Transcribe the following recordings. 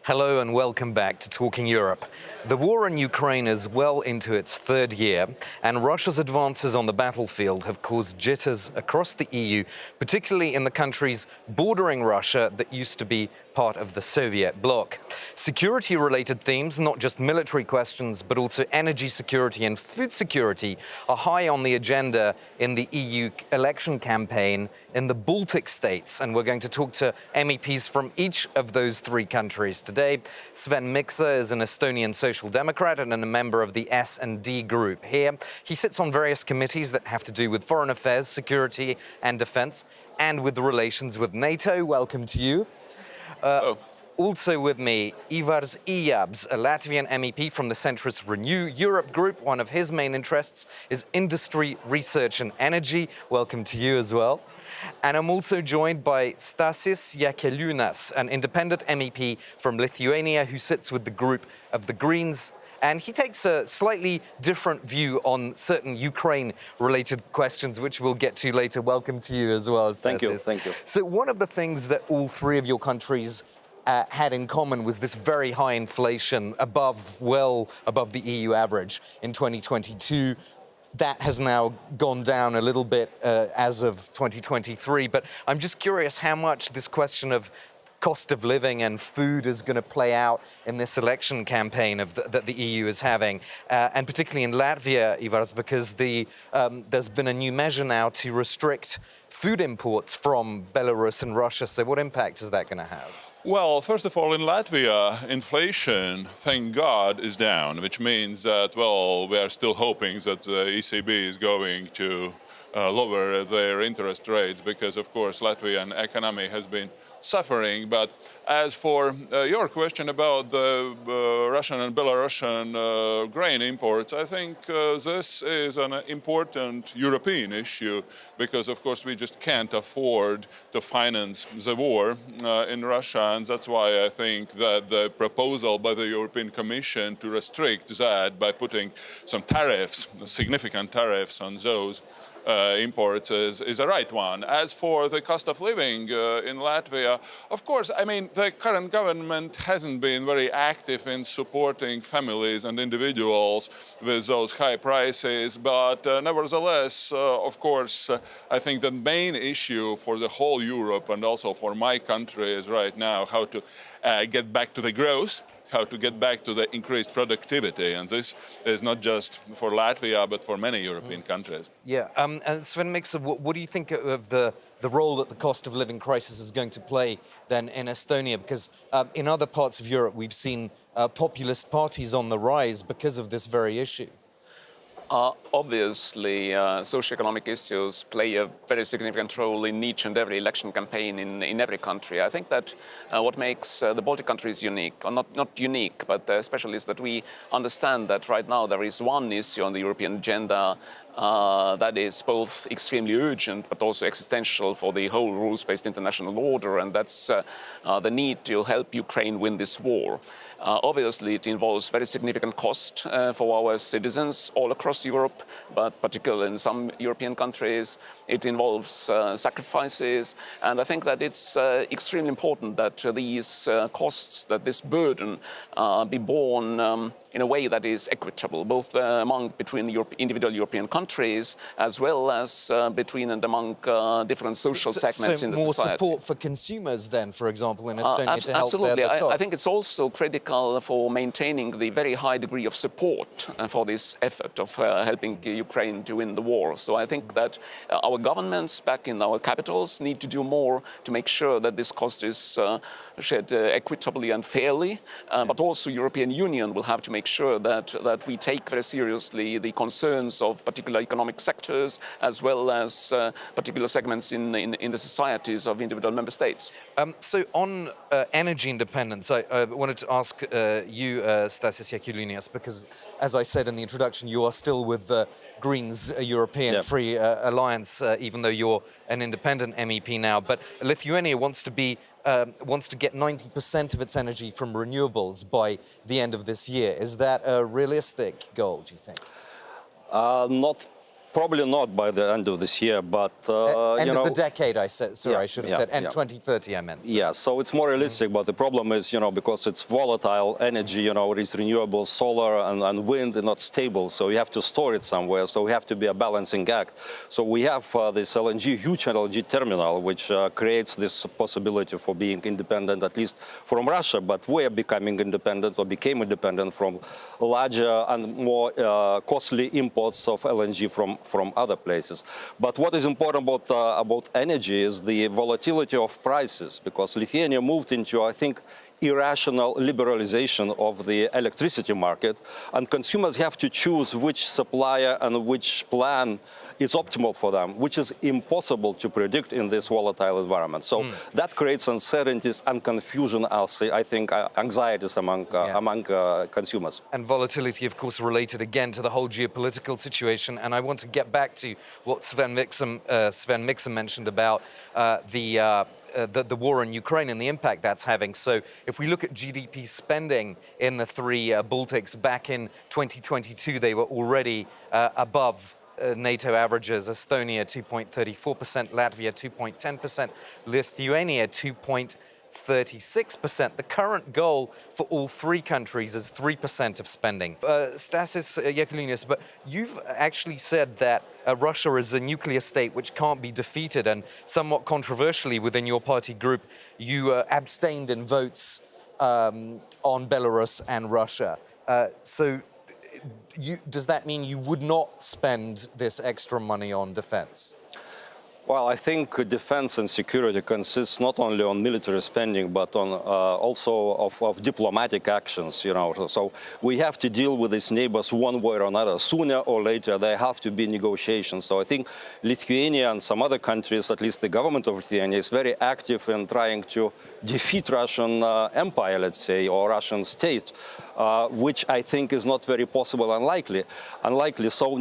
Hello and welcome back to Talking Europe. The war in Ukraine is well into its third year, and Russia's advances on the battlefield have caused jitters across the EU, particularly in the countries bordering Russia that used to be part of the Soviet bloc. Security-related themes, not just military questions, but also energy security and food security, are high on the agenda in the EU election campaign in the Baltic states, and we're going to talk to MEPs from each of those three countries today. Sven Mikser is an Estonian Social Democrat and a member of the S&D group here. He sits on various committees that have to do with foreign affairs, security and defense, and with the relations with NATO. Welcome to you. Also with me, Ivars Ijabs, a Latvian MEP from the centrist Renew Europe group. One of his main interests is industry, research and energy. Welcome to you as well. And I'm also joined by Stasys Jakeliūnas, an independent MEP from Lithuania who sits with the group of the Greens. And he takes a slightly different view on certain Ukraine-related questions, which we'll get to later. Welcome to you as well, Stasys. Thank you. So one of the things that all three of your countries had in common was this very high inflation, well above the EU average in 2022. That has now gone down a little bit as of 2023. But I'm just curious how much this question of cost of living and food is going to play out in this election campaign that the EU is having, and particularly in Latvia, Ivars, because there's been a new measure now to restrict food imports from Belarus and Russia. So what impact is that going to have? Well, first of all, in Latvia, inflation, thank God, is down, which means that, well, we are still hoping that the ECB is going to lower their interest rates because, of course, Latvian economy has been suffering. But as for your question about the Russian and Belarusian grain imports, I think this is an important European issue because, of course, we just can't afford to finance the war in Russia. And that's why I think that the proposal by the European Commission to restrict that by putting some tariffs, significant tariffs on those imports is a right one. As for the cost of living in Latvia, of course, I mean, the current government hasn't been very active in supporting families and individuals with those high prices, but nevertheless, of course, I think the main issue for the whole Europe and also for my country is right now how to get back to the growth, how to get back to the increased productivity. And this is not just for Latvia, but for many European countries. Yeah, and Sven Mikser, what do you think of the role that the cost of living crisis is going to play then in Estonia? Because in other parts of Europe, we've seen populist parties on the rise because of this very issue. Obviously, socioeconomic issues play a very significant role in each and every election campaign in every country. I think that what makes the Baltic countries unique, or not unique, but special, is that we understand that right now there is one issue on the European agenda that is both extremely urgent but also existential for the whole rules-based international order, and that's the need to help Ukraine win this war. Obviously, it involves very significant cost for our citizens all across Europe, but particularly in some European countries, it involves sacrifices. And I think that it's extremely important that these costs, that this burden be borne in a way that is equitable, both between the individual European countries, as well as between and among different social segments in the society. So more support for consumers then, for example, in Estonia to help absolutely. bear the cost. I think it's also critical for maintaining the very high degree of support for this effort of helping Ukraine to win the war. So I think that our governments back in our capitals need to do more to make sure that this cost is shared equitably and fairly, but also European Union will have to make sure that we take very seriously the concerns of particular economic sectors as well as particular segments in the societies of individual member states. So on energy independence, I wanted to ask you, Stasys Jakeliūnas, because as I said in the introduction, you are still with the Greens European Free Alliance, even though you're an independent MEP now. But Lithuania wants to get 90% of its energy from renewables by the end of this year. Is that a realistic goal, do you think? Not probably not by the end of this year, but End you know, of the decade, I said. Sorry, Yeah, I should have yeah, said end yeah. 2030. I meant. yeah, so it's more realistic, but the problem is, you know, because it's volatile energy, you know, it's renewable solar and wind are not stable, so you have to store it somewhere, so we have to be a balancing act. So we have this huge LNG terminal, which creates this possibility for being independent, at least from Russia, but we are becoming independent or became independent from larger and more costly imports of LNG from other places. But what is important about energy is the volatility of prices, because Lithuania moved into, I think, irrational liberalization of the electricity market, and consumers have to choose which supplier and which plan is optimal for them, which is impossible to predict in this volatile environment. So that creates uncertainties and confusion, I think, anxieties among consumers. And volatility, of course, related again to the whole geopolitical situation. And I want to get back to what Sven Mixon mentioned about the war in Ukraine and the impact that's having. So if we look at GDP spending in the three Baltics back in 2022, they were already above NATO averages. Estonia 2.34%, Latvia 2.10%, Lithuania 2.36%. The current goal for all three countries is 3% of spending. Stasis Yakulinis, but you've actually said that Russia is a nuclear state which can't be defeated, and somewhat controversially within your party group, you abstained in votes on Belarus and Russia. Does that mean you would not spend this extra money on defense? Well, I think defense and security consists not only on military spending, but on also of diplomatic actions, you know. So we have to deal with these neighbors one way or another. Sooner or later, there have to be negotiations. So I think Lithuania and some other countries, at least the government of Lithuania, is very active in trying to defeat Russian empire, let's say, or Russian state, which I think is not very possible, unlikely. So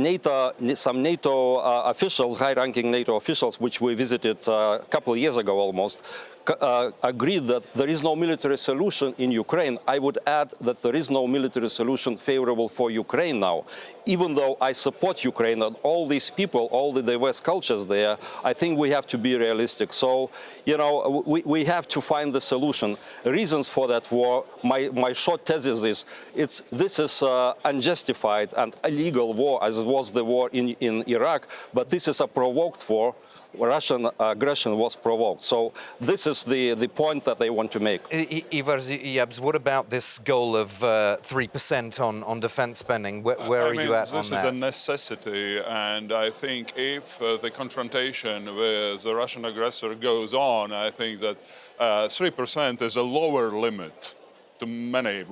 some NATO officials, high-ranking NATO officials, which we visited a couple of years ago almost, agreed that there is no military solution in Ukraine. I would add that there is no military solution favorable for Ukraine now. Even though I support Ukraine and all these people, all the diverse cultures there, I think we have to be realistic. So, you know, we have to find the solution. Reasons for that war, my short thesis is, this is unjustified and illegal war, as it was the war in Iraq, but this is a provoked war. Russian aggression was provoked. So this is the point that they want to make. Ivar Yabs, what about this goal of 3% on defense spending? Where are you at on that? This is a necessity, and I think if the confrontation with the Russian aggressor goes on, I think that 3% is a lower limit in many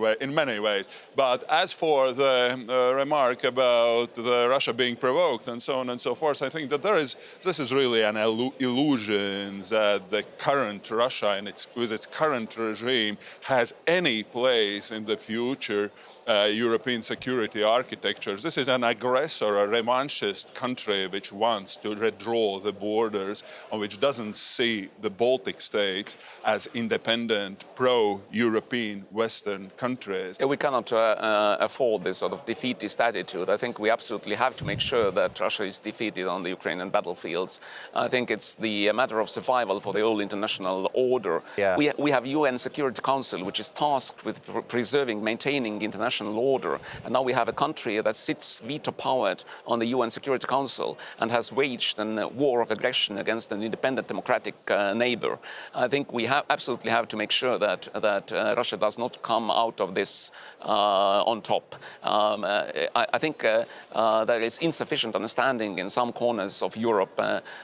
ways. But as for the remark about Russia being provoked and so on and so forth, I think that this is really an illusion that the current Russia with its current regime has any place in the future European security architectures. This is an aggressor, a revanchist country which wants to redraw the borders and which doesn't see the Baltic states as independent, pro-European Western countries. We cannot afford this sort of defeatist attitude. I think we absolutely have to make sure that Russia is defeated on the Ukrainian battlefields. I think it's the matter of survival for the whole international order. Yeah. We have UN Security Council, which is tasked with preserving, maintaining international order. And now we have a country that sits veto-powered on the UN Security Council and has waged a war of aggression against an independent democratic neighbor. I think we absolutely have to make sure that Russia does not come out of this on top. I think there is insufficient understanding in some corners of Europe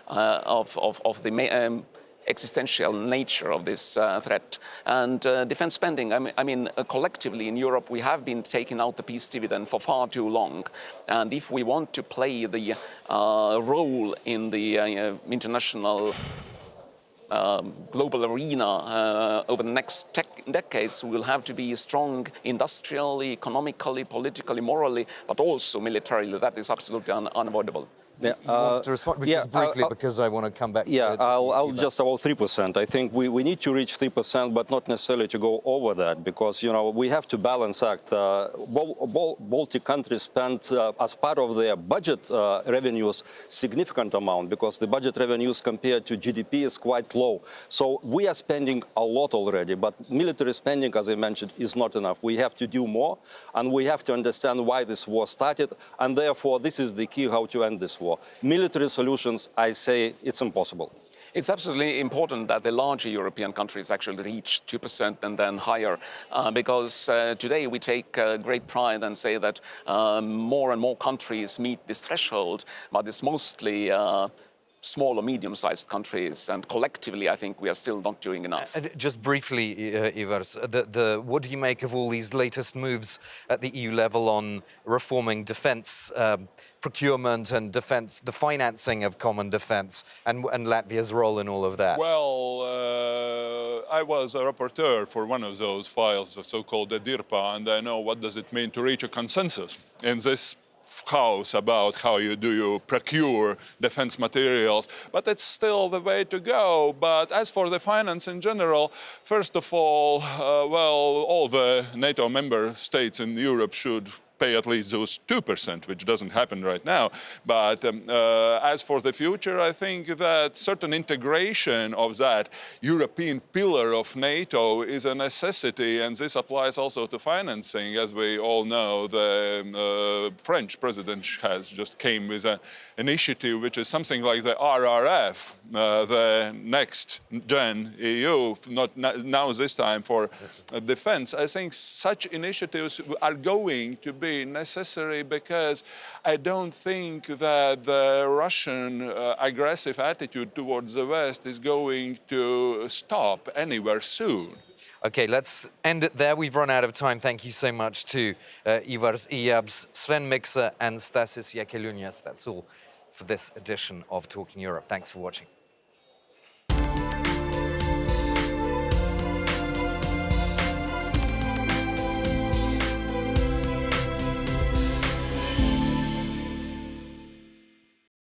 of the existential nature of this threat. And defense spending, I mean, collectively in Europe, we have been taking out the peace dividend for far too long. And if we want to play the role in the international global arena over the next decades, we will have to be strong industrially, economically, politically, morally, but also militarily. That is absolutely unavoidable. Yeah, You wanted to respond just briefly because I want to come back. Yeah, I'll Ivar. just about 3%. I think we need to reach 3%, but not necessarily to go over that, because we have to balance act. Baltic countries spend as part of their budget revenues significant amount, because the budget revenues compared to GDP is quite low. So we are spending a lot already, but military spending, as I mentioned, is not enough. We have to do more, and we have to understand why this war started, and therefore this is the key how to end this war. Military solutions, I say, it's impossible. It's absolutely important that the larger European countries actually reach 2% and then higher, because today we take great pride and say that more and more countries meet this threshold, but it's mostly small or medium-sized countries, and collectively, I think we are still not doing enough. Just briefly, Ivars, what do you make of all these latest moves at the EU level on reforming defence procurement and defence, the financing of common defence, and Latvia's role in all of that? Well, I was a rapporteur for one of those files, the so-called DIRPA, and I know what does it mean to reach a consensus in this House about how you procure defense materials, but it's still the way to go. But as for the finance in general, first of all, well, all the NATO member states in Europe should pay at least those 2%, which doesn't happen right now. But as for the future, I think that certain integration of that European pillar of NATO is a necessity, and this applies also to financing. As we all know, the French president has just came with an initiative which is something like the RRF, the next gen EU, not now this time for defense. I think such initiatives are going to be necessary, because I don't think that the Russian aggressive attitude towards the West is going to stop anywhere soon. Okay, let's end it there. We've run out of time. Thank you so much to Ivars Iabs, Sven Mikser and Stasis Yakelunas. That's all for this edition of Talking Europe. Thanks for watching.